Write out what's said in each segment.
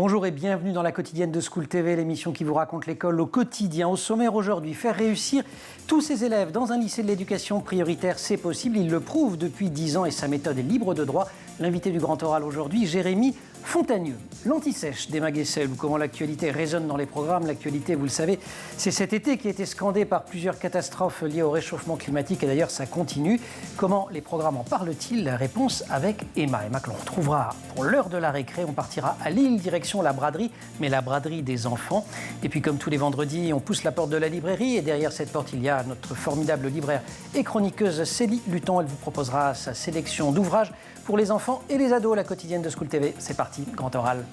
Bonjour et bienvenue dans la quotidienne de School TV, l'émission qui vous raconte l'école au quotidien. Au sommaire aujourd'hui, faire réussir tous ces élèves dans un lycée de l'éducation prioritaire, c'est possible. Il le prouve depuis 10 ans et sa méthode est libre de droit. L'invité du Grand Oral aujourd'hui, Jérémy Fontagneux. L'anti-sèche d'Emma Guessel, ou comment l'actualité résonne dans les programmes. L'actualité, vous le savez, c'est cet été qui a été scandé par plusieurs catastrophes liées au réchauffement climatique. Et d'ailleurs, ça continue. Comment les programmes en parlent-ils? La réponse avec Emma. Emma que l'on retrouvera pour l'heure de la récré. On partira à Lille, direction la braderie, mais la braderie des enfants. Et puis, comme tous les vendredis, on pousse la porte de la librairie. Et derrière cette porte, il y a notre formidable libraire et chroniqueuse Célie Luton. Elle vous proposera sa sélection d'ouvrages pour les enfants et les ados. La quotidienne de School TV, c'est parti, Grand Oral.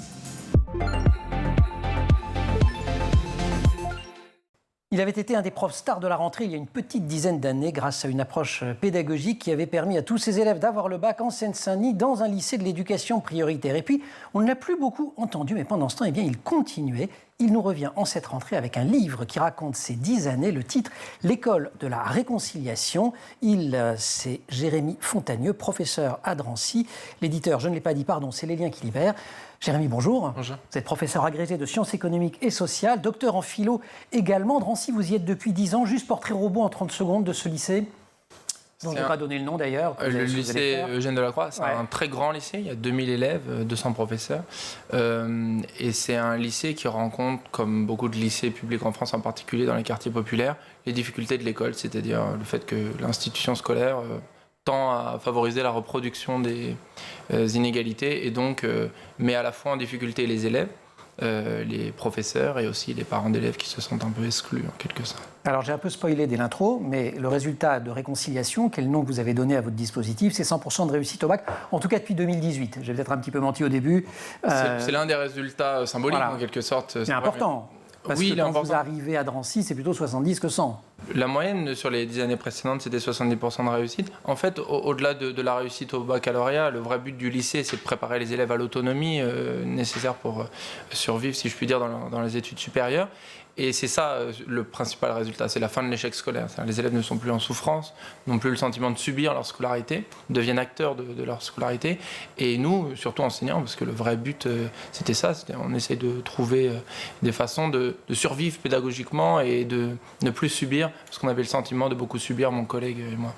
Il avait été un des profs stars de la rentrée il y a une petite dizaine d'années grâce à une approche pédagogique qui avait permis à tous ses élèves d'avoir le bac en Seine-Saint-Denis dans un lycée de l'éducation prioritaire. Et puis, on ne l'a plus beaucoup entendu, mais pendant ce temps, il continuait. Il nous revient en cette rentrée avec un livre qui raconte ces 10 années, le titre « L'école de la réconciliation ». C'est Jérémy Fontagneux, professeur à Drancy. L'éditeur, je ne l'ai pas dit, pardon, c'est Les Liens qui libèrent. Jérémy, bonjour. Bonjour. Vous êtes professeur agrégé de sciences économiques et sociales, docteur en philo également. Drancy, vous y êtes depuis 10 ans. Juste portrait robot en 30 secondes de ce lycée, dont je n'ai pas donné le nom d'ailleurs. Le lycée Eugène Delacroix, c'est un très grand lycée, il y a 2000 élèves, 200 professeurs. Et c'est un lycée qui rencontre, comme beaucoup de lycées publics en France, en particulier dans les quartiers populaires, les difficultés de l'école, c'est-à-dire le fait que l'institution scolaire tend à favoriser la reproduction des inégalités et donc met à la fois en difficulté les élèves, les professeurs et aussi les parents d'élèves qui se sentent un peu exclus en quelque sorte. Alors j'ai un peu spoilé dès l'intro, mais le résultat de réconciliation, quel nom que vous avez donné à votre dispositif, c'est 100% de réussite au bac, en tout cas depuis 2018. J'ai peut-être un petit peu menti au début. C'est l'un des résultats symboliques en quelque sorte. C'est important. Parce que quand vous arrivez à Drancy, c'est plutôt 70 que 100. La moyenne sur les 10 années précédentes, c'était 70% de réussite. En fait, au-delà de la réussite au baccalauréat, le vrai but du lycée, c'est de préparer les élèves à l'autonomie nécessaire pour survivre, si je puis dire, dans les études supérieures. Et c'est ça le principal résultat, c'est la fin de l'échec scolaire. Les élèves ne sont plus en souffrance, n'ont plus le sentiment de subir leur scolarité, deviennent acteurs de leur scolarité. Et nous, surtout enseignants, parce que le vrai but, c'était ça, on essaie de trouver des façons de survivre pédagogiquement et de ne plus subir, parce qu'on avait le sentiment de beaucoup subir, mon collègue et moi.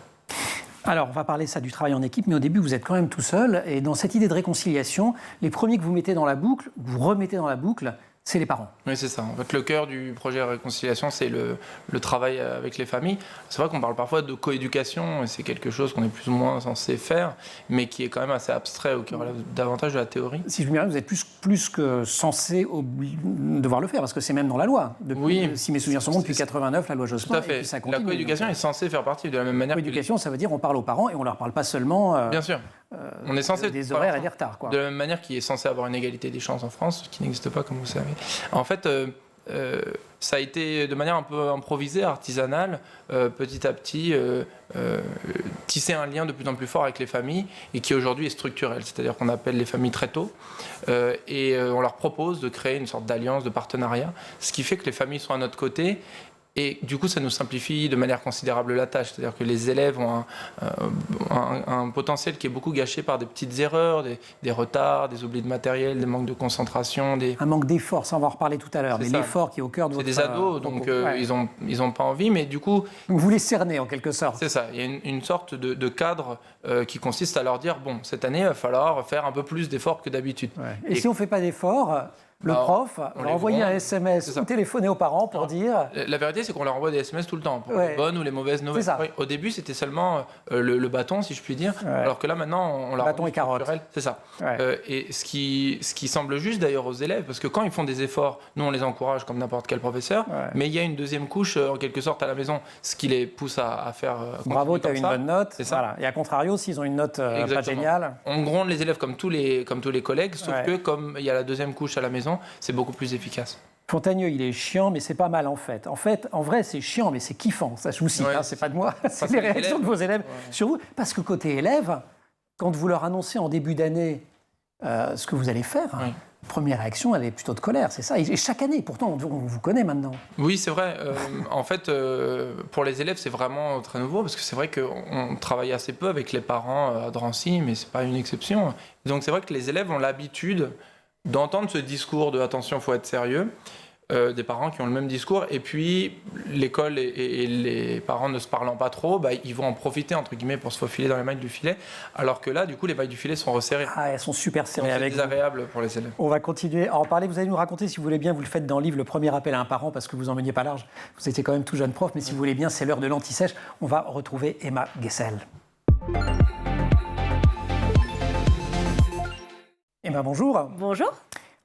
Alors, on va parler ça du travail en équipe, mais au début, vous êtes quand même tout seul. Et dans cette idée de réconciliation, les premiers que vous mettez dans la boucle, vous remettez dans la boucle, c'est les parents. Oui, c'est ça. En fait, le cœur du projet de réconciliation, c'est le travail avec les familles. C'est vrai qu'on parle parfois de coéducation, et c'est quelque chose qu'on est plus ou moins censé faire, mais qui est quand même assez abstrait, ou qui relève davantage de la théorie. Si je me souviens, vous êtes plus que censé devoir le faire, parce que c'est même dans la loi. Depuis, si mes souvenirs sont bons, depuis 89, la loi Jospin. Tout à fait. Et puis ça continue. La coéducation est censée faire partie de la même manière. Coéducation, ça veut dire on parle aux parents et on ne leur parle pas seulement. Bien sûr. On est censé des horaires et des retards, quoi. De la même manière qu'il est censé avoir une égalité des chances en France, qui n'existe pas, comme vous savez. En fait, ça a été de manière un peu improvisée, artisanale, petit à petit, tisser un lien de plus en plus fort avec les familles et qui aujourd'hui est structurel. C'est-à-dire qu'on appelle les familles très tôt et on leur propose de créer une sorte d'alliance, de partenariat, ce qui fait que les familles sont à notre côté. Et du coup, ça nous simplifie de manière considérable la tâche. C'est-à-dire que les élèves ont un potentiel qui est beaucoup gâché par des petites erreurs, des retards, des oublis de matériel, des manques de concentration. Un manque d'effort, ça on va en reparler tout à l'heure. Mais l'effort qui est au cœur de votre... C'est des ados, donc ils ont pas envie, mais du coup... Vous les cernez en quelque sorte. C'est ça, il y a une sorte de cadre qui consiste à leur dire, bon, cette année, il va falloir faire un peu plus d'efforts que d'habitude. Ouais. Et si on ne fait pas d'efforts... Le prof va envoyer un SMS ou téléphoner aux parents pour dire... La vérité, c'est qu'on leur envoie des SMS tout le temps, pour les bonnes ou les mauvaises nouvelles. Oui, au début, c'était seulement le bâton, si je puis dire, alors que là, maintenant, on leur bâton et carotte. C'est ça. Et ce qui semble juste, d'ailleurs, aux élèves, parce que quand ils font des efforts, nous, on les encourage comme n'importe quel professeur, mais il y a une deuxième couche, en quelque sorte, à la maison, ce qui les pousse à faire... Bravo, tu as une bonne note. C'est ça. Voilà. Et à contrario, s'ils ont une note pas géniale... On gronde les élèves comme tous les collègues, sauf que comme il y a la deuxième couche à la maison, c'est beaucoup plus efficace. Fontagneux, il est chiant, mais c'est pas mal en fait. En vrai, c'est chiant, mais c'est kiffant. Ça, je vous cite, c'est pas de moi. C'est les réactions de vos élèves sur vous. Parce que côté élève, quand vous leur annoncez en début d'année ce que vous allez faire, première réaction, elle est plutôt de colère, c'est ça. Et chaque année, pourtant, on vous connaît maintenant. Oui, c'est vrai. En fait, pour les élèves, c'est vraiment très nouveau, parce que c'est vrai qu'on travaille assez peu avec les parents à Drancy, mais c'est pas une exception. Donc c'est vrai que les élèves ont l'habitude d'entendre ce discours de attention, il faut être sérieux, des parents qui ont le même discours, et puis l'école et les parents ne se parlant pas trop, ils vont en profiter entre guillemets pour se faufiler dans les mailles du filet, alors que là du coup les mailles du filet sont resserrées. Ah, elles sont super serrées. C'est désagréable pour les élèves. On va continuer à en parler. Vous allez nous raconter, si vous voulez bien, vous le faites dans le livre, le premier appel à un parent, parce que vous en meniez pas large. Vous étiez quand même tout jeune prof, mais si vous voulez bien, c'est l'heure de l'anti-sèche. On va retrouver Emma Guessel. Emma, bonjour. Bonjour.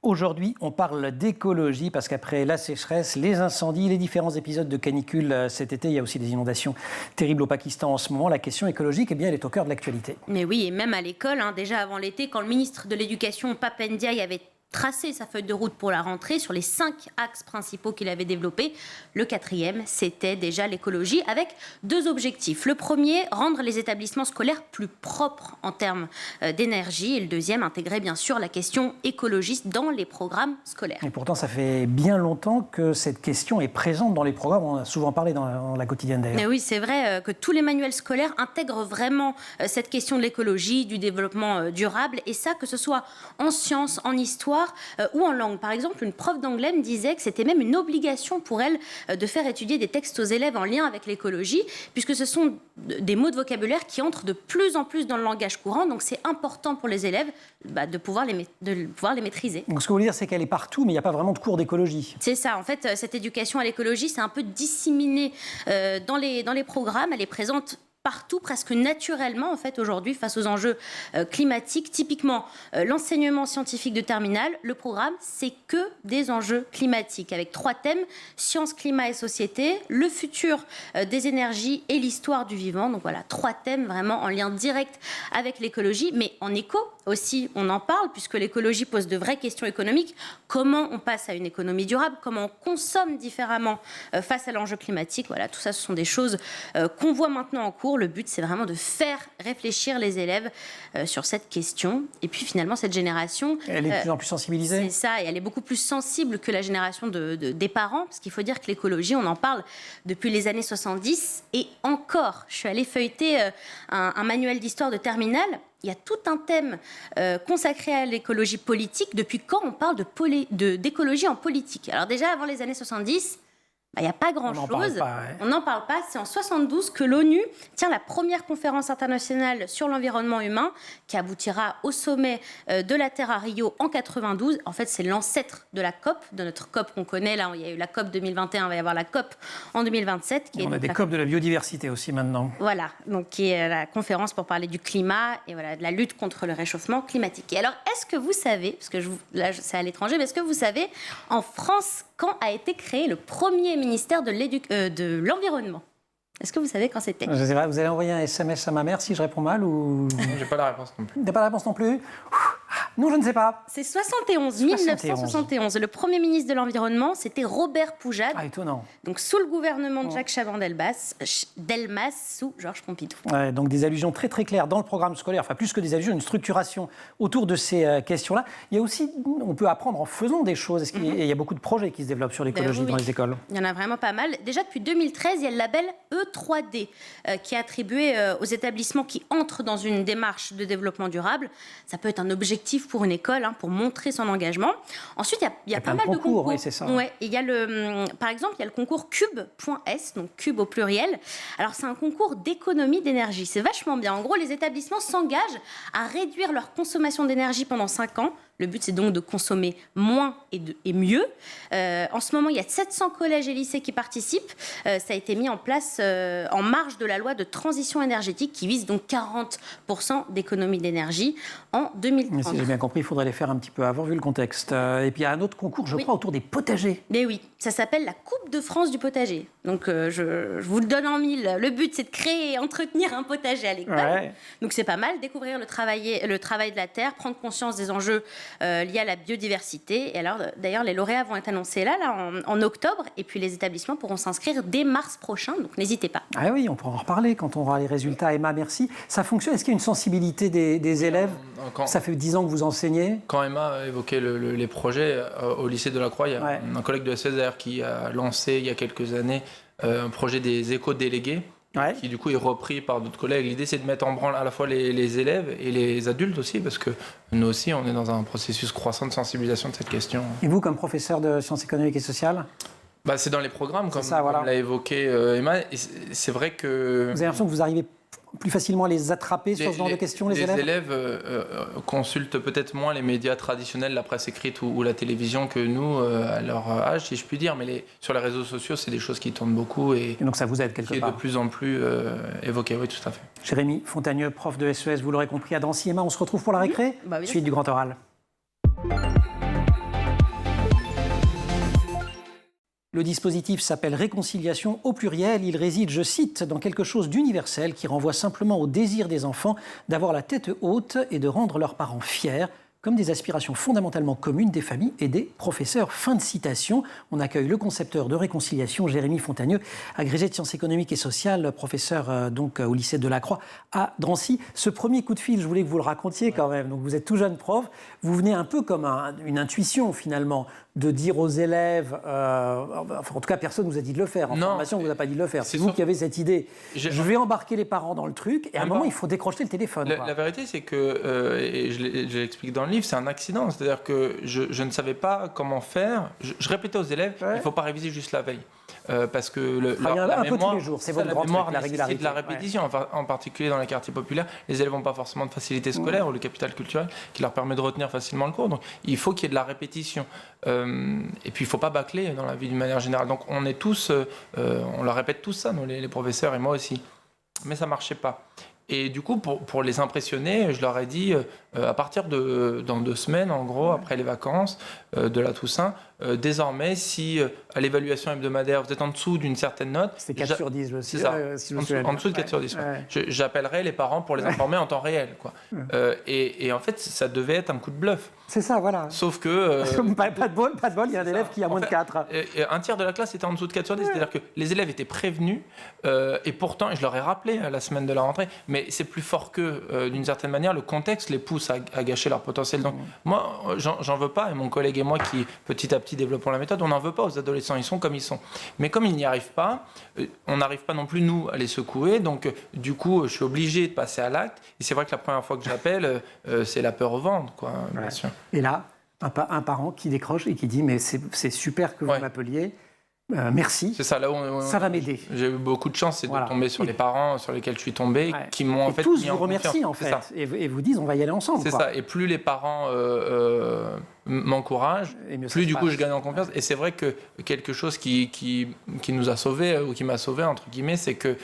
Aujourd'hui, on parle d'écologie parce qu'après la sécheresse, les incendies, les différents épisodes de canicule cet été, il y a aussi des inondations terribles au Pakistan en ce moment. La question écologique, eh bien, elle est au cœur de l'actualité. Mais oui, et même à l'école, déjà avant l'été, quand le ministre de l'Éducation, Pap Ndiaye, avait tracé sa feuille de route pour la rentrée sur les 5 axes principaux qu'il avait développés. Le 4e, c'était déjà l'écologie avec 2 objectifs. Le premier, rendre les établissements scolaires plus propres en termes d'énergie. Et le 2e, intégrer bien sûr la question écologiste dans les programmes scolaires. Et pourtant, ça fait bien longtemps que cette question est présente dans les programmes. On en a souvent parlé dans la quotidienne d'ailleurs. Mais oui, c'est vrai que tous les manuels scolaires intègrent vraiment cette question de l'écologie, du développement durable. Et ça, que ce soit en sciences, en histoire, ou en langue. Par exemple, une prof d'anglais me disait que c'était même une obligation pour elle de faire étudier des textes aux élèves en lien avec l'écologie, puisque ce sont des mots de vocabulaire qui entrent de plus en plus dans le langage courant, donc c'est important pour les élèves de pouvoir les maîtriser. Donc ce que vous voulez dire, c'est qu'elle est partout, mais il n'y a pas vraiment de cours d'écologie. C'est ça, en fait, cette éducation à l'écologie, c'est un peu disséminé dans les programmes, elle est présente partout, presque naturellement, en fait, aujourd'hui, face aux enjeux climatiques. Typiquement, l'enseignement scientifique de terminale, le programme, c'est que des enjeux climatiques, avec 3 thèmes, sciences, climat et société, le futur des énergies et l'histoire du vivant. Donc voilà, 3 thèmes vraiment en lien direct avec l'écologie, mais en éco aussi, on en parle, puisque l'écologie pose de vraies questions économiques. Comment on passe à une économie durable? Comment on consomme différemment face à l'enjeu climatique? Voilà, tout ça, ce sont des choses qu'on voit maintenant en cours. Le but, c'est vraiment de faire réfléchir les élèves sur cette question. Et puis, finalement, cette génération... Elle est de plus en plus sensibilisée. C'est ça, et elle est beaucoup plus sensible que la génération des parents, parce qu'il faut dire que l'écologie, on en parle depuis les années 70. Et encore, je suis allée feuilleter un manuel d'histoire de terminale. Il y a tout un thème consacré à l'écologie politique. Depuis quand on parle d'écologie en politique? Alors déjà, avant les années 70... il n'y a pas grand-chose. On n'en parle pas. C'est en 72 que l'ONU tient la première conférence internationale sur l'environnement humain qui aboutira au sommet de la Terre à Rio en 92. En fait, c'est l'ancêtre de la COP, de notre COP qu'on connaît. Là, il y a eu la COP 2021, il va y avoir la COP en 2027. On a des COP de la biodiversité aussi maintenant. Voilà, donc qui est la conférence pour parler du climat et voilà, de la lutte contre le réchauffement climatique. Et alors, est-ce que vous savez, parce que là, c'est à l'étranger, mais est-ce que vous savez, en France, quand a été créé le premier ministère de l'Environnement? Est-ce que vous savez quand c'était? Je sais pas, vous allez envoyer un SMS à ma mère si je réponds mal ou... J'ai pas la réponse non plus. Vous n'avez pas la réponse non plus? Non, je ne sais pas. C'est 1971. Le premier ministre de l'Environnement, c'était Robert Poujade. Ah, étonnant. Donc sous le gouvernement de Jacques Chaban-Delmas, sous Georges Pompidou. Ouais, donc des allusions très très claires dans le programme scolaire, enfin plus que des allusions, une structuration autour de ces questions-là. Il y a aussi, on peut apprendre en faisant des choses. Est-ce qu'il y a beaucoup de projets qui se développent sur l'écologie dans les écoles? Il y en a vraiment pas mal. Déjà depuis 2013, il y a le label E3D qui est attribué aux établissements qui entrent dans une démarche de développement durable. Ça peut être un objectif pour une école, pour montrer son engagement. Ensuite, il y a pas mal de concours. Oui, c'est ça. Ouais, et il y a par exemple, il y a le concours Cube.S, donc Cube au pluriel. Alors, c'est un concours d'économie d'énergie. C'est vachement bien. En gros, les établissements s'engagent à réduire leur consommation d'énergie pendant 5 ans. Le but, c'est donc de consommer moins et mieux. En ce moment, il y a 700 collèges et lycées qui participent. Ça a été mis en place en marge de la loi de transition énergétique qui vise donc 40% d'économie d'énergie en 2030. Mais si j'ai bien compris, il faudrait les faire un petit peu avant, vu le contexte. Et puis, il y a un autre concours, je crois, autour des potagers. Mais oui, ça s'appelle la Coupe de France du potager. Donc, je vous le donne en mille. Le but, c'est de créer et entretenir un potager à l'école. Ouais. Donc, c'est pas mal. Découvrir le travail de la terre, prendre conscience des enjeux liés à la biodiversité. Et alors, d'ailleurs, les lauréats vont être annoncés là en octobre. Et puis, les établissements pourront s'inscrire dès mars prochain. Donc, n'hésitez pas. Ah oui, on pourra en reparler quand on aura les résultats. Emma, merci. Ça fonctionne? Est-ce qu'il y a une sensibilité des élèves? Ça fait 10 ans que vous enseignez. Quand Emma évoquait les projets au lycée de la Croix, il y a un collègue de SES qui a lancé il y a quelques années un projet des éco-délégués. qui du coup est repris par d'autres collègues. L'idée, c'est de mettre en branle à la fois les élèves et les adultes aussi, parce que nous aussi, on est dans un processus croissant de sensibilisation de cette question. Et vous, comme professeur de sciences économiques et sociales? C'est dans les programmes, comme l'a évoqué Emma. Et c'est vrai que... Vous avez l'impression que vous arrivez plus facilement à les attraper sur ce genre de questions, les élèves? Les élèves consultent peut-être moins les médias traditionnels, la presse écrite ou la télévision que nous, à leur âge, si je puis dire. Mais sur les réseaux sociaux, c'est des choses qui tournent beaucoup et donc ça vous aide quelque part. Qui est de plus en plus évoqué, oui, tout à fait. Jérémy Fontagneux, prof de SES, vous l'aurez compris, à Drancy. Emma, on se retrouve pour la récré? Suite du grand oral. Le dispositif s'appelle réconciliation au pluriel. Il réside, je cite, dans quelque chose d'universel qui renvoie simplement au désir des enfants d'avoir la tête haute et de rendre leurs parents fiers, comme des aspirations fondamentalement communes des familles et des professeurs. Fin de citation. On accueille le concepteur de réconciliation, Jérémy Fontagneux, agrégé de sciences économiques et sociales, professeur donc au lycée de la Croix à Drancy. Ce premier coup de fil, je voulais que vous le racontiez quand même. Donc vous êtes tout jeune prof, vous venez un peu comme une intuition finalement de dire aux élèves, en tout cas personne ne vous a dit de le faire, en formation on ne vous a pas dit de le faire, c'est vous qui avez cette idée, je vais embarquer les parents dans le truc, et à un moment il faut décrocher le téléphone. La vérité c'est que, et je l'explique dans le livre, c'est un accident, c'est-à-dire que je ne savais pas comment faire, je répétais aux élèves, il ne faut pas réviser juste la veille. Parce que la mémoire, c'est votre grand truc, la régularité. De la répétition, en particulier dans les quartiers populaires, les élèves n'ont pas forcément de facilité scolaire ou le capital culturel qui leur permet de retenir facilement le cours. Donc il faut qu'il y ait de la répétition. Et puis il ne faut pas bâcler dans la vie d'une manière générale. Donc on est tous, on leur répète tous ça, nous les professeurs et moi aussi. Mais ça ne marchait pas. Et du coup, pour les impressionner, je leur ai dit, à partir dans 2 semaines, en gros, après les vacances de la Toussaint, désormais, si à l'évaluation hebdomadaire, vous êtes en dessous d'une certaine note... C'est 4 sur 10, c'est ça, en dessous de 4 sur 10. J'appellerai les parents pour les informer en temps réel. Et en fait, ça devait être un coup de bluff. C'est ça, voilà. Sauf que... pas de bol, il y a un élève qui a moins de 4. Un tiers de la classe était en dessous de 4 sur 10, c'est-à-dire que les élèves étaient prévenus, et pourtant, et je leur ai rappelé à la semaine de la rentrée, mais c'est plus fort que, d'une certaine manière, le contexte les pousse à gâcher leur potentiel. Donc moi, j'en veux pas, et mon collègue et moi qui, petit à petit, développons la méthode, on n'en veut pas aux adolescents, ils sont comme ils sont. Mais comme ils n'y arrivent pas, on n'arrive pas non plus, nous, à les secouer, donc du coup, je suis obligé de passer à l'acte, et c'est vrai que la première fois que j'appelle, c'est la peur au ventre, quoi, bien sûr. Et là, un parent qui décroche et qui dit « mais c'est super que vous m'appeliez ». Merci. C'est ça, là où ça va m'aider. J'ai eu beaucoup de chance, c'est de tomber sur les parents sur lesquels je suis tombé, qui m'ont en fait tous vous remercient en fait, et vous disent on va y aller ensemble. C'est ça. Et plus les parents m'encouragent, plus du coup je gagne en confiance. Et c'est vrai que quelque chose qui nous a sauvés ou qui m'a sauvé entre guillemets, c'est que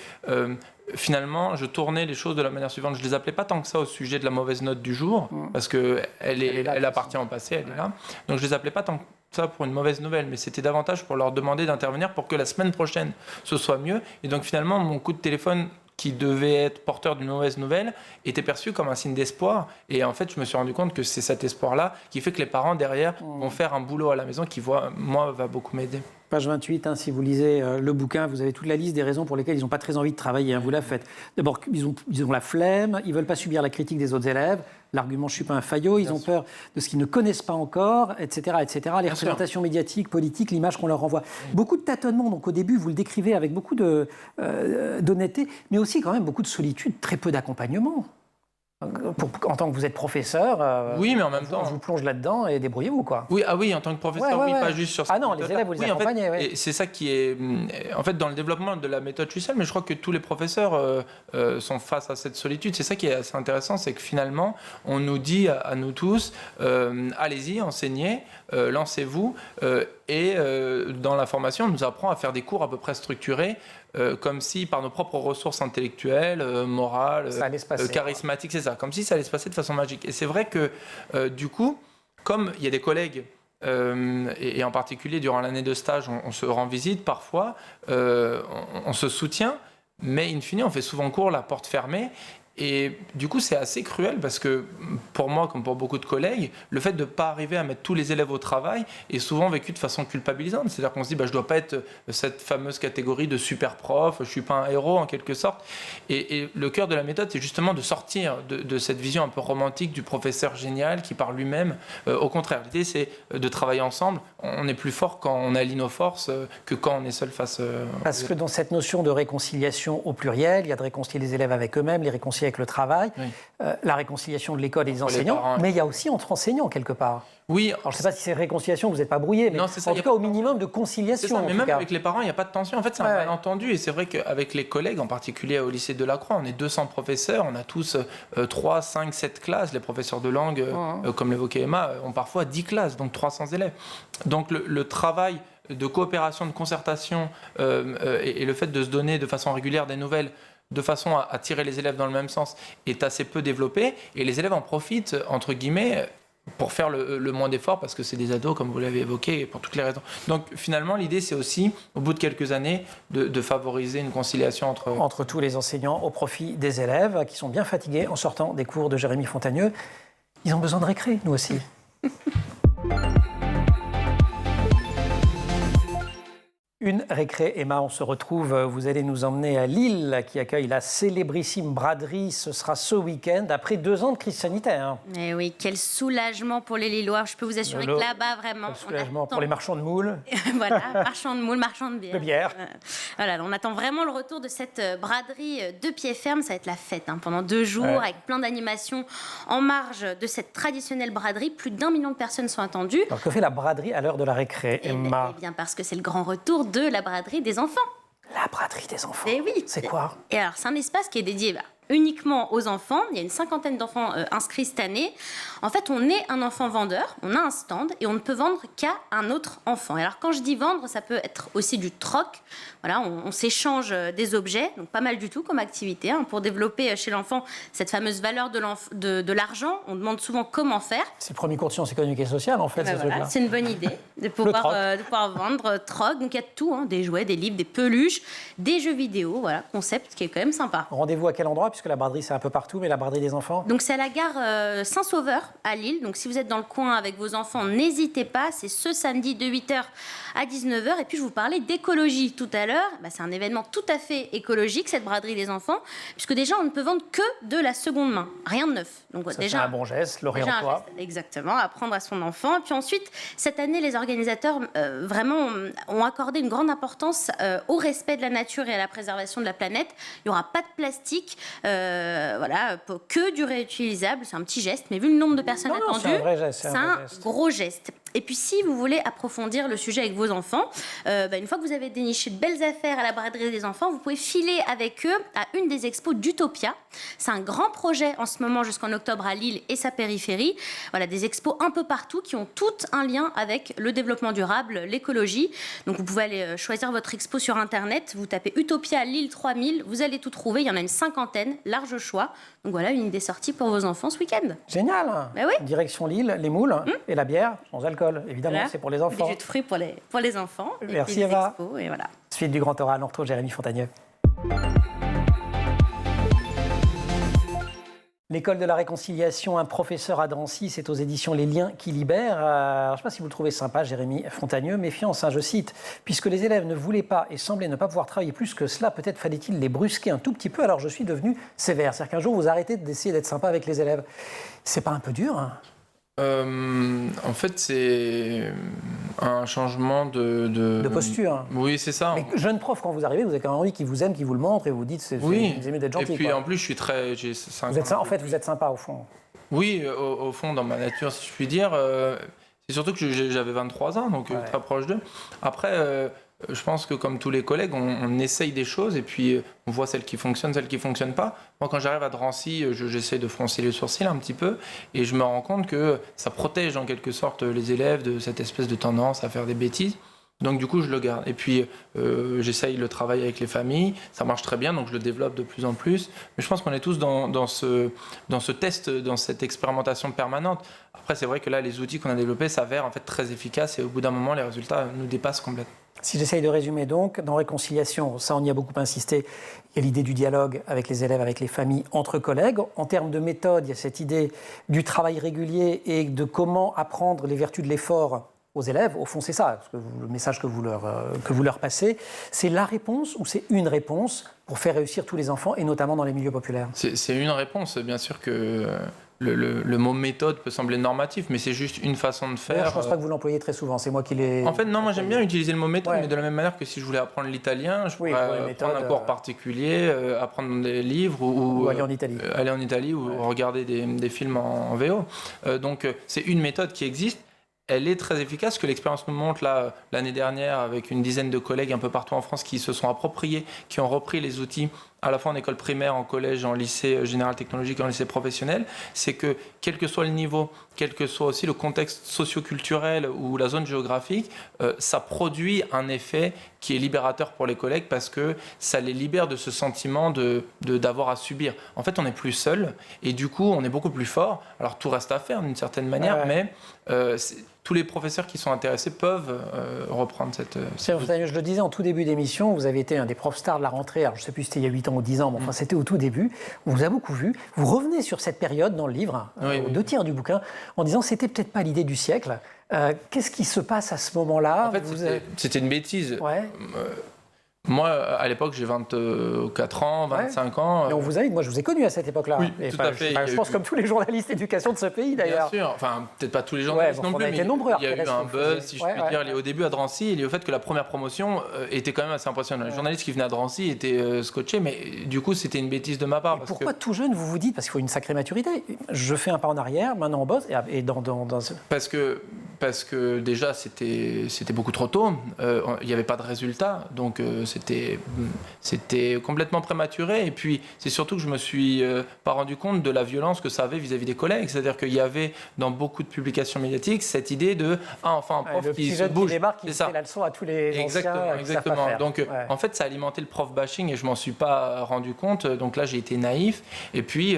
finalement, je tournais les choses de la manière suivante. Je ne les appelais pas tant que ça au sujet de la mauvaise note du jour, parce qu'elle appartient au passé, elle est là. Donc je ne les appelais pas tant que ça pour une mauvaise nouvelle, mais c'était davantage pour leur demander d'intervenir pour que la semaine prochaine, ce soit mieux. Et donc finalement, mon coup de téléphone qui devait être porteur d'une mauvaise nouvelle était perçu comme un signe d'espoir. Et en fait, je me suis rendu compte que c'est cet espoir-là qui fait que les parents, derrière, vont faire un boulot à la maison qui, moi, va beaucoup m'aider. Page 28, si vous lisez le bouquin, vous avez toute la liste des raisons pour lesquelles ils n'ont pas très envie de travailler. Vous la faites. D'abord, ils ont la flemme, ils ne veulent pas subir la critique des autres élèves. L'argument « je ne suis pas un faillot », ils ont peur de ce qu'ils ne connaissent pas encore, etc. etc. Les représentations médiatiques, politiques, l'image qu'on leur renvoie. Beaucoup de tâtonnements, donc au début, vous le décrivez avec beaucoup d'honnêteté, mais aussi quand même beaucoup de solitude, très peu d'accompagnement. En tant que vous êtes professeur, oui, mais en même temps, je vous plonge là-dedans et débrouillez-vous, quoi. Oui, en tant que professeur, pas juste sur ça. Ah non, les élèves, vous les accompagnez. En fait, et c'est ça qui est, en fait, dans le développement de la méthode Chussel, mais je crois que tous les professeurs sont face à cette solitude. C'est ça qui est assez intéressant, c'est que finalement, on nous dit à nous tous, allez-y, enseignez, lancez-vous, et dans la formation, on nous apprend à faire des cours à peu près structurés, comme si par nos propres ressources intellectuelles, morales, charismatiques, c'est ça, comme si ça allait se passer de façon magique. Et c'est vrai que du coup, comme il y a des collègues, et en particulier durant l'année de stage, on se rend visite parfois, on se soutient, mais in fine, on fait souvent cours la porte fermée. Et du coup, c'est assez cruel parce que pour moi, comme pour beaucoup de collègues, le fait de ne pas arriver à mettre tous les élèves au travail est souvent vécu de façon culpabilisante. C'est-à-dire qu'on se dit, je ne dois pas être cette fameuse catégorie de super prof, je ne suis pas un héros en quelque sorte. Et le cœur de la méthode, c'est justement de sortir de cette vision un peu romantique du professeur génial qui parle lui-même. Au contraire, l'idée, c'est de travailler ensemble. On est plus fort quand on allie nos forces que quand on est seul face... Parce que dans cette notion de réconciliation au pluriel, il y a de réconcilier les élèves avec eux-mêmes, les réconcilier avec le travail, la réconciliation de l'école et des enseignants, mais il y a aussi entre enseignants quelque part. Oui. Alors je ne sais pas si c'est réconciliation, vous n'êtes pas brouillé, mais non, ça, en tout cas au minimum de conciliation. C'est ça, mais même avec les parents, il n'y a pas de tension. En fait, c'est un malentendu. Et c'est vrai qu'avec les collègues, en particulier au lycée de Lacroix, on est 200 professeurs, on a tous 3, 5, 7 classes. Les professeurs de langue, comme l'évoquait Emma, ont parfois 10 classes, donc 300 élèves. Donc le travail de coopération, de concertation et le fait de se donner de façon régulière des nouvelles de façon à tirer les élèves dans le même sens est assez peu développé. Et les élèves en profitent, entre guillemets, pour faire le moins d'efforts parce que c'est des ados, comme vous l'avez évoqué, pour toutes les raisons. Donc finalement, l'idée, c'est aussi, au bout de quelques années, de favoriser une conciliation entre tous les enseignants au profit des élèves qui sont bien fatigués en sortant des cours de Jérémy Fontagneux. Ils ont besoin de récré, nous aussi. Une récré, Emma, on se retrouve, vous allez nous emmener à Lille qui accueille la célébrissime braderie. Ce sera ce week-end, après 2 ans de crise sanitaire. Eh oui, quel soulagement pour les Lillois. Je peux vous assurer que là-bas, vraiment... Quel soulagement pour les marchands de moules. Voilà, marchands de moules, marchands de bière. De bière. Voilà, on attend vraiment le retour de cette braderie de pied ferme. Ça va être la fête pendant 2 jours, avec plein d'animations en marge de cette traditionnelle braderie. Plus d'1 million de personnes sont attendues. Alors que fait la braderie à l'heure de la récré, Emma? Eh bien, parce que c'est le grand retour de la braderie des enfants. La braderie des enfants. Et oui. C'est quoi? Et alors, c'est un espace qui est dédié uniquement aux enfants. Il y a une 50aine d'enfants inscrits cette année. En fait, on est un enfant vendeur, on a un stand et on ne peut vendre qu'à un autre enfant. Et alors, quand je dis vendre, ça peut être aussi du troc. Voilà, on s'échange des objets, donc pas mal du tout comme activité. Pour développer chez l'enfant cette fameuse valeur de l'argent, on demande souvent comment faire. C'est le premier cours de sciences économiques et sociales, en fait, ces trucs-là. C'est une bonne idée de pouvoir vendre troc. Donc, il y a de tout, des jouets, des livres, des peluches, des jeux vidéo. Voilà, concept qui est quand même sympa. Rendez-vous à quel endroit? Puisque la braderie, c'est un peu partout, mais la braderie des enfants? Donc, c'est à la gare Saint-Sauveur, à Lille. Donc, si vous êtes dans le coin avec vos enfants, n'hésitez pas. C'est ce samedi de 8h à 19h. Et puis, je vous parlais d'écologie tout à l'heure. C'est un événement tout à fait écologique, cette braderie des enfants, puisque déjà, on ne peut vendre que de la seconde main. Rien de neuf. Donc, ça, déjà, c'est un bon geste, le réemploi. Exactement, apprendre à son enfant. Et puis ensuite, cette année, les organisateurs vraiment ont accordé une grande importance au respect de la nature et à la préservation de la planète. Il n'y aura pas de plastique. Que du réutilisable, c'est un petit geste, mais vu le nombre de personnes attendues, c'est un vrai geste, c'est un gros geste. Et puis si vous voulez approfondir le sujet avec vos enfants, une fois que vous avez déniché de belles affaires à la braderie des enfants, vous pouvez filer avec eux à une des expos d'Utopia. C'est un grand projet en ce moment jusqu'en octobre à Lille et sa périphérie. Voilà, des expos un peu partout qui ont toutes un lien avec le développement durable, l'écologie. Donc vous pouvez aller choisir votre expo sur Internet, vous tapez Utopia Lille 3000, vous allez tout trouver, il y en a une 50aine, large choix. Donc voilà, une idée sortie pour vos enfants ce week-end. Génial. Oui. Direction Lille, les moules et la bière sans alcool. Évidemment, c'est pour les enfants. Des jus de fruits pour les enfants. Merci Eva. Et voilà. Suite du Grand Oral, on retrouve Jérémy Fontagneux. L'école de la réconciliation, un professeur à Drancy, c'est aux éditions Les Liens qui libèrent. Je ne sais pas si vous le trouvez sympa, Jérémy Fontagneux. Méfiance, je cite, puisque les élèves ne voulaient pas et semblaient ne pas pouvoir travailler plus que cela, peut-être fallait-il les brusquer un tout petit peu, alors je suis devenu sévère. C'est-à-dire qu'un jour, vous arrêtez d'essayer d'être sympa avec les élèves. C'est pas un peu dur en fait, c'est un changement de posture. Oui, c'est ça. Mais jeune prof, quand vous arrivez, vous avez quand même envie qu'ils vous aiment, qu'ils vous le montrent et vous dites vous aimez d'être gentil. Et puis quoi. en plus, je suis très... En fait, vous êtes sympa au fond. Oui, au fond, dans ma nature, si je puis dire. C'est surtout que j'avais 23 ans, donc très proche d'eux. Après... je pense que comme tous les collègues, on essaye des choses et puis on voit celles qui fonctionnent, celles qui ne fonctionnent pas. Moi, quand j'arrive à Drancy, j'essaie de froncer les sourcils un petit peu et je me rends compte que ça protège en quelque sorte les élèves de cette espèce de tendance à faire des bêtises. Donc du coup, je le garde. Et puis, j'essaye le travail avec les familles. Ça marche très bien, donc je le développe de plus en plus. Mais je pense qu'on est tous dans ce test, dans cette expérimentation permanente. Après, c'est vrai que là, les outils qu'on a développés s'avèrent en fait très efficaces et au bout d'un moment, les résultats nous dépassent complètement. Si j'essaye de résumer donc, dans Réconciliation, ça on y a beaucoup insisté, il y a l'idée du dialogue avec les élèves, avec les familles, entre collègues. En termes de méthode, il y a cette idée du travail régulier et de comment apprendre les vertus de l'effort aux élèves. Au fond, c'est ça, le message que vous leur passez. C'est la réponse ou c'est une réponse pour faire réussir tous les enfants, et notamment dans les milieux populaires? C'est une réponse, bien sûr que... Le mot méthode peut sembler normatif, mais c'est juste une façon de faire. Je ne pense pas que vous l'employez très souvent, c'est moi qui l'ai... En fait, non, moi j'aime bien utiliser le mot méthode, mais de la même manière que si je voulais apprendre l'italien, je pourrais prendre un cours particulier, apprendre des livres ou aller en Italie. Aller en Italie ou regarder des films en VO. Donc c'est une méthode qui existe. Elle est très efficace, que l'expérience nous montre là, l'année dernière avec une dizaine de collègues un peu partout en France qui se sont appropriés, qui ont repris les outils à la fois en école primaire, en collège, en lycée général technologique et en lycée professionnel. C'est que quel que soit le niveau, quel que soit aussi le contexte socio-culturel ou la zone géographique, ça produit un effet qui est libérateur pour les collègues parce que ça les libère de ce sentiment d'avoir à subir. En fait, on n'est plus seul et du coup, on est beaucoup plus fort. Alors, tout reste à faire d'une certaine manière, mais tous les professeurs qui sont intéressés peuvent reprendre cette... Je le disais en tout début d'émission, vous avez été un des profs stars de la rentrée. Alors, je ne sais plus si c'était il y a 8 ans ou 10 ans, mais enfin, c'était au tout début. On vous a beaucoup vu. Vous revenez sur cette période dans le livre, aux 2 tiers du bouquin, en disant que c'était peut-être pas l'idée du siècle. Qu'est-ce qui se passe à ce moment-là? En fait, c'était une bêtise. Ouais. Moi, à l'époque, j'ai 24 ans, 25 ans. Mais on vous a moi, je vous ai connu à cette époque-là. Oui, tout à fait. Je pense comme tous les journalistes d'éducation de ce pays, d'ailleurs. Bien sûr. Enfin, peut-être pas tous les journalistes non plus, mais il y a eu un buzz, si je puis dire, au début à Drancy, et au fait que la première promotion était quand même assez impressionnante. Les journalistes qui venaient à Drancy étaient scotchés, mais du coup, c'était une bêtise de ma part. Pourquoi tout jeune, vous vous dites, parce qu'il faut une sacrée maturité, je fais un pas en arrière, maintenant on bosse, et Parce que déjà, c'était beaucoup trop tôt. Il n'y avait pas de résultat, donc c'était complètement prématuré. Et puis, c'est surtout que je me suis pas rendu compte de la violence que ça avait vis-à-vis des collègues. C'est-à-dire qu'il y avait dans beaucoup de publications médiatiques cette idée de enfin un prof qui se bouge, qui débarque, qui fait la leçon à tous les anciens. Exactement. Donc, en fait, ça a alimenté le prof bashing et je m'en suis pas rendu compte. Donc là, j'ai été naïf. Et puis,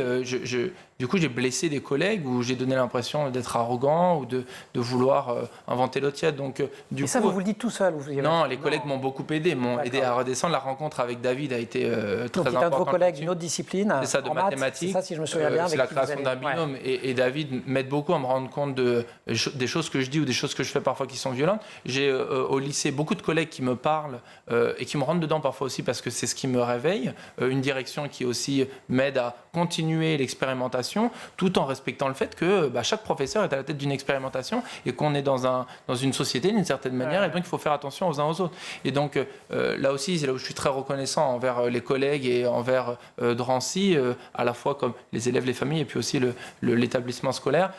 du coup, j'ai blessé des collègues où j'ai donné l'impression d'être arrogant ou de vouloir inventer l'eau tiède. Donc, et ça, vous le dites tout seul? Non, les collègues m'ont beaucoup aidé, à redescendre. La rencontre avec David a été très importante. Donc, un de vos collègues d'une autre discipline, c'est ça, de mathématiques. C'est ça, si je me souviens bien. C'est la création d'un binôme. Et David m'aide beaucoup à me rendre compte des choses que je dis ou des choses que je fais parfois qui sont violentes. J'ai au lycée beaucoup de collègues qui me parlent et qui me rentrent dedans parfois aussi parce que c'est ce qui me réveille. Une direction qui aussi m'aide à continuer l'expérimentation, tout en respectant le fait que chaque professeur est à la tête d'une expérimentation et qu'on est dans une société d'une certaine manière, et donc il faut faire attention aux uns aux autres. Et donc là aussi, c'est là où je suis très reconnaissant envers les collègues et envers Drancy, à la fois comme les élèves, les familles, et puis aussi l'établissement scolaire,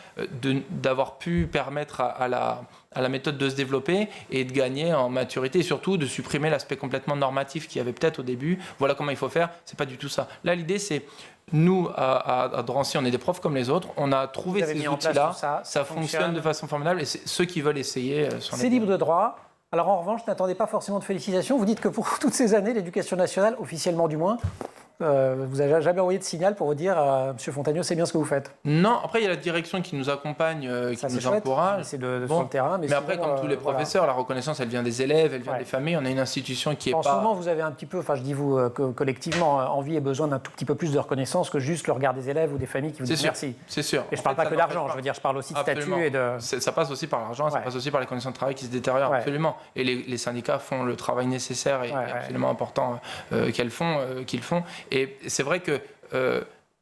d'avoir pu permettre à la méthode de se développer et de gagner en maturité, et surtout de supprimer l'aspect complètement normatif qu'il y avait peut-être au début. Voilà comment il faut faire, c'est pas du tout ça. Là, l'idée, c'est nous, à Drancy, on est des profs comme les autres. On a trouvé ces outils-là. Ça fonctionne de façon formidable. Et ceux qui veulent essayer sont c'est libre de droit. Alors en revanche, n'attendez pas forcément de félicitations. Vous dites que pour toutes ces années, l'éducation nationale, officiellement du moins, vous n'avez jamais envoyé de signal pour vous dire Monsieur Fontagneau, c'est bien ce que vous faites? Non, après il y a la direction qui nous accompagne, qui nous encourage. C'est sur le terrain. Mais après, comme tous les professeurs, la reconnaissance, elle vient des élèves, elle vient des familles. On a une institution qui est pas... En ce moment, vous avez un petit peu, enfin je dis vous collectivement, envie et besoin d'un tout petit peu plus de reconnaissance que juste le regard des élèves ou des familles qui vous disent merci. C'est sûr. Et je ne parle pas que d'argent, je veux dire, je parle aussi de statut et de... Ça passe aussi par l'argent, ça passe aussi par les conditions de travail qui se détériorent, absolument. Et les syndicats font le travail nécessaire et absolument important qu'ils font. Et c'est vrai que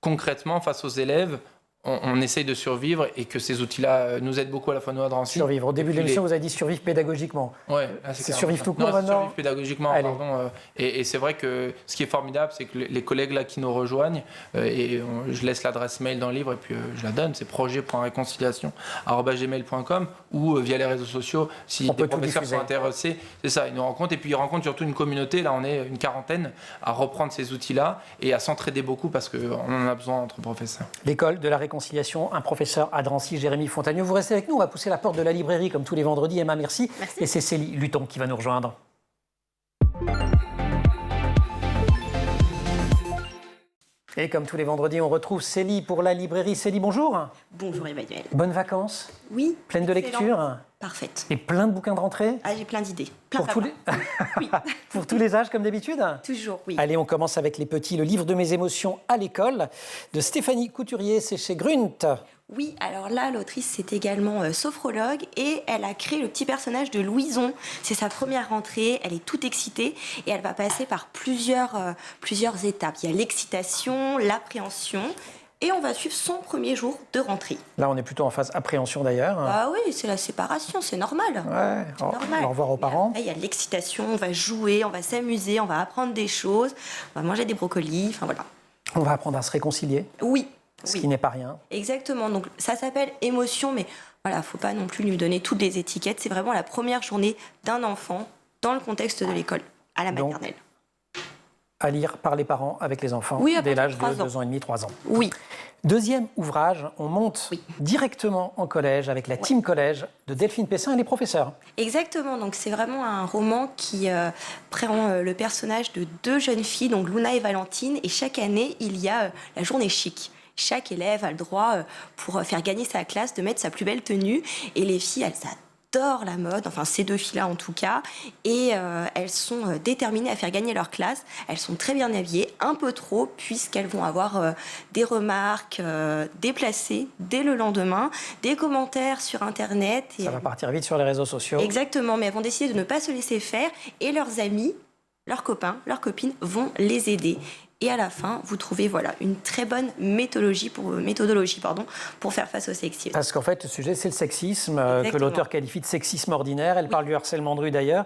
concrètement, face aux élèves, on essaye de survivre et que ces outils-là nous aident beaucoup à la fois nous à Drancy. Survivre. Au début de l'émission, vous avez dit survivre pédagogiquement. Ouais, c'est survivre tout court maintenant. Survivre pédagogiquement, pardon. Et c'est vrai que ce qui est formidable, c'est que les collègues là qui nous rejoignent, je laisse l'adresse mail dans le livre et puis je la donne, c'est projet.réconciliation@gmail.com ou via les réseaux sociaux si des professeurs sont intéressés. C'est ça, ils nous rencontrent et puis ils rencontrent surtout une communauté. Là, on est une quarantaine à reprendre ces outils-là et à s'entraider beaucoup parce qu'on en a besoin entre professeurs. L'école de la réconciliation, un professeur à Drancy, Jérémy Fontagneau. Vous restez avec nous, on va pousser la porte de la librairie comme tous les vendredis. Emma, merci. Et c'est Célie Luton qui va nous rejoindre. Et comme tous les vendredis, on retrouve Célie pour la librairie. Célie, bonjour. Bonjour Emmanuel. Bonnes vacances? Oui. Pleine de lecture? parfaite. Et plein de bouquins de rentrée? Ah, j'ai plein d'idées. Plein Pour, oui. Pour tous les âges, comme d'habitude? Toujours, oui. Allez, on commence avec les petits. Le livre de mes émotions à l'école, de Stéphanie Couturier, c'est chez Grunt. Oui, alors là, l'autrice, c'est également sophrologue et elle a créé le petit personnage de Louison. C'est sa première rentrée, elle est toute excitée et elle va passer par plusieurs étapes. Il y a l'excitation, l'appréhension et on va suivre son premier jour de rentrée. Là, on est plutôt en phase appréhension d'ailleurs. Ah oui, c'est la séparation, c'est normal. Ouais, normal. Au revoir aux parents. Après, il y a l'excitation, on va jouer, on va s'amuser, on va apprendre des choses, on va manger des brocolis, enfin voilà. On va apprendre à se réconcilier. Oui. Ce qui n'est pas rien. Exactement. Donc, ça s'appelle émotion, mais voilà, il ne faut pas non plus lui donner toutes les étiquettes. C'est vraiment la première journée d'un enfant dans le contexte de l'école, à la maternelle. À lire par les parents avec les enfants dès l'âge de 2 ans et demi, 3 ans. Oui. Deuxième ouvrage, on monte directement en collège avec la team collège de Delphine Pessin et les professeurs. Exactement, donc c'est vraiment un roman qui prend le personnage de 2 jeunes filles, donc Luna et Valentine, et chaque année, il y a la journée chic. Chaque élève a le droit, pour faire gagner sa classe, de mettre sa plus belle tenue, et les filles, elles adorent la mode, enfin ces 2 filles-là en tout cas, et elles sont déterminées à faire gagner leur classe. Elles sont très bien habillées, un peu trop, puisqu'elles vont avoir des remarques déplacées dès le lendemain, des commentaires sur Internet. Et ça va partir vite sur les réseaux sociaux. Exactement, mais elles vont décider de ne pas se laisser faire, et leurs amis, leurs copains, leurs copines vont les aider. Et à la fin, vous trouvez une très bonne méthodologie pour faire face au sexisme. Parce qu'en fait, le sujet, c'est le sexisme, que l'auteur qualifie de sexisme ordinaire. Elle parle du harcèlement de rue d'ailleurs.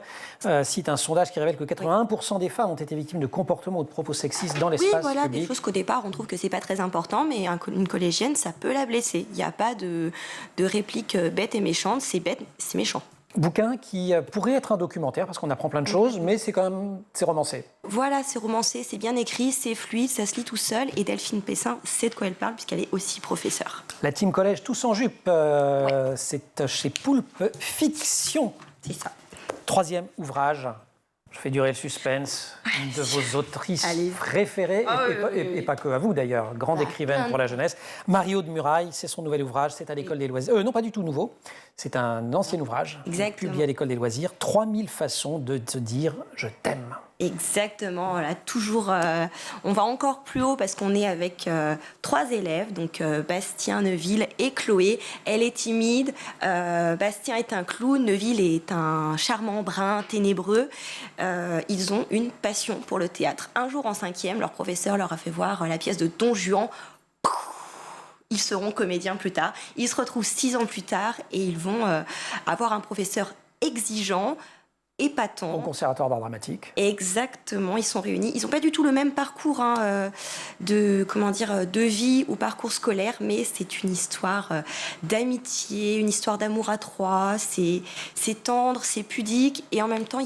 Cite un sondage qui révèle que 81% des femmes ont été victimes de comportements ou de propos sexistes dans l'espace public. Des choses qu'au départ, on trouve que c'est pas très important, mais une collégienne, ça peut la blesser. Il n'y a pas de réplique bête et méchante, c'est bête, c'est méchant. Bouquin qui pourrait être un documentaire, parce qu'on apprend plein de choses, mais c'est quand même, c'est romancé. Voilà, c'est romancé, c'est bien écrit, c'est fluide, ça se lit tout seul, et Delphine Pessin sait de quoi elle parle, puisqu'elle est aussi professeure. La team collège Tous en jupe, c'est chez Poulpe Fiction. C'est ça. 3e ouvrage. Je fais durer le suspense. Une de vos autrices préférées, et pas que à vous d'ailleurs, grande écrivaine pour la jeunesse. Marie-Aude Muraille, c'est son nouvel ouvrage, c'est à l'École des loisirs. Non, pas du tout nouveau, c'est un ancien ouvrage, publié à l'École des loisirs. 3000 façons de te dire « je t'aime ». Exactement, voilà, toujours, on va encore plus haut parce qu'on est avec 3 élèves, donc Bastien, Neuville et Chloé. Elle est timide, Bastien est un clown, Neuville est un charmant brun ténébreux. Ils ont une passion pour le théâtre. Un jour en 5e, leur professeur leur a fait voir la pièce de Don Juan. Ils seront comédiens plus tard. Ils se retrouvent 6 ans plus tard et ils vont avoir un professeur exigeant, épatant. Au Conservatoire d'art dramatique. Exactement, ils sont réunis. Ils n'ont pas du tout le même parcours de vie ou parcours scolaire, mais c'est une histoire d'amitié, une histoire d'amour à 3. C'est tendre, c'est pudique, et en même temps,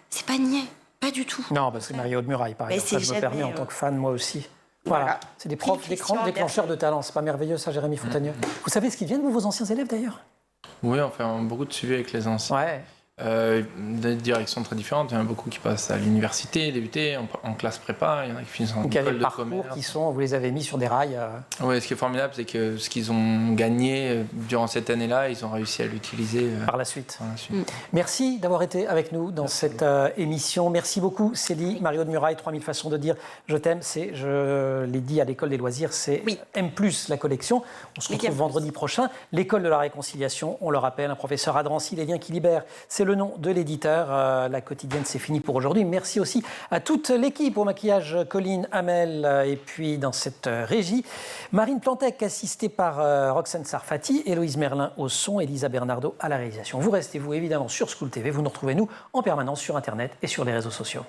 c'est pas niais, pas du tout. Non, parce que c'est Marie-Aude Muraille, par exemple. Ça, je me permets en tant que fan, moi aussi. Voilà. C'est des profs, déclencheurs de talent. C'est pas merveilleux, ça, Jérémy Fontagneux. Vous savez ce qu'ils viennent, vos anciens élèves, d'ailleurs? Oui, on fait beaucoup de suivi avec les anciens. Ouais. Des directions très différentes. Il y en a beaucoup qui passent à l'université, débuter en classe prépa. Il y en a qui finissent en école de commerce. Vous les avez mis sur des rails. Oui, ce qui est formidable, c'est que ce qu'ils ont gagné durant cette année-là, ils ont réussi à l'utiliser par la suite. Merci d'avoir été avec nous dans cette émission. Merci beaucoup, Célie. Marie-Aude Muraille, 3000 façons de dire je t'aime. Je l'ai dit à l'École des loisirs, c'est M+, la collection. On se retrouve vendredi prochain. L'École de la réconciliation, on le rappelle, un professeur à Drancy, Les liens qui libèrent. C'est le nom de l'éditeur. La quotidienne, c'est fini pour aujourd'hui. Merci aussi à toute l'équipe, au maquillage Colline, Amel, et puis dans cette régie, Marine Plantec, assistée par Roxane Sarfati, Héloïse Merlin au son, Elisa Bernardo à la réalisation. Vous restez, vous, évidemment, sur School TV. Vous nous retrouvez, nous, en permanence sur Internet et sur les réseaux sociaux.